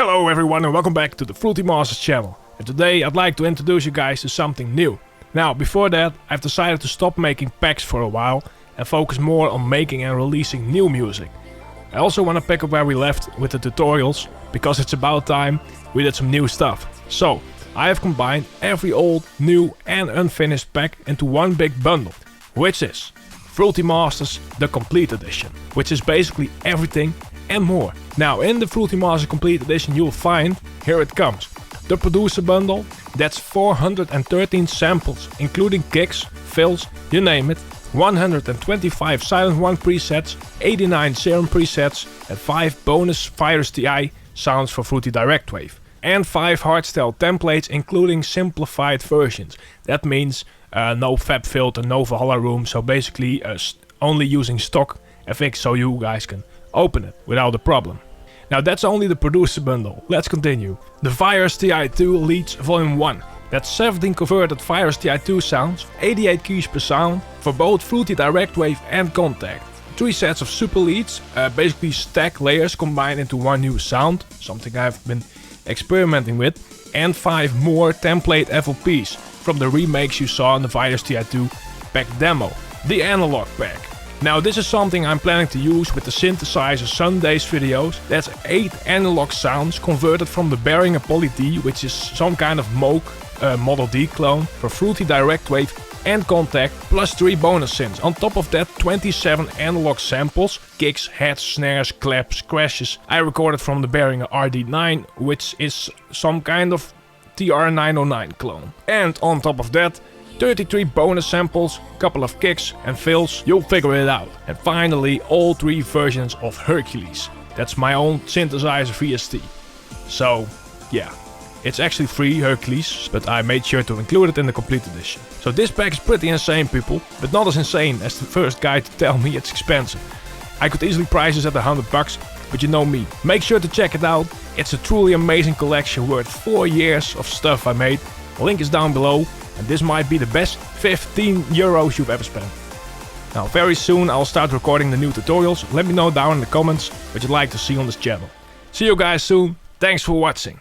Hello everyone and welcome back to the Fruitymasterz channel. And today I'd like to introduce you guys to something new. Now before that I've decided to stop making packs for a while and focus more on making and releasing new music. I also want to pick up where we left with the tutorials, because it's about time we did some new stuff. So I have combined every old, new and unfinished pack into one big bundle, which is Fruitymasterz The Complete Edition, which is basically everything and more. Now in the Fruitymasterz Complete Edition you'll find, here it comes, the producer bundle. That's 413 samples including kicks, fills, you name it, 125 Silent 1 presets, 89 Serum presets and 5 bonus Virus Ti sounds for Fruity Direct Wave. And 5 hardstyle templates including simplified versions. That means no Fab Filter, no Valhalla Room, so basically only using stock FX so you guys can open it without a problem. Now that's only the producer bundle. Let's continue. The Virus Ti2 Leads Volume 1. That's 17 converted Virus Ti2 sounds, 88 keys per sound, for both Fruity Direct Wave and Contact. 3 sets of super leads, basically stack layers combined into one new sound, something I've been experimenting with, and 5 more template FLPs from the remakes you saw in the Virus Ti2 pack demo, the analog pack. Now this is something I'm planning to use with the synthesizer Sundays videos. That's 8 analog sounds converted from the Behringer Poly D, which is some kind of Moog Model D clone for Fruity Direct Wave and Contact, plus 3 bonus synths. On top of that 27 analog samples, kicks, heads, snares, claps, crashes. I recorded from the Behringer RD9, which is some kind of TR909 clone. And on top of that 33 bonus samples, couple of kicks and fills, you'll figure it out. And finally all 3 versions of Hercules. That's my own synthesizer VST. So yeah, it's actually free, Hercules, but I made sure to include it in the complete edition. So this pack is pretty insane, people, but not as insane as the first guy to tell me it's expensive. I could easily price this at $100, but you know me. Make sure to check it out. It's a truly amazing collection worth 4 years of stuff I made. The link is down below. And this might be the best 15 euros you've ever spent. Now very soon I'll start recording the new tutorials. Let me know down in the comments what you'd like to see on this channel. See you guys soon. Thanks for watching.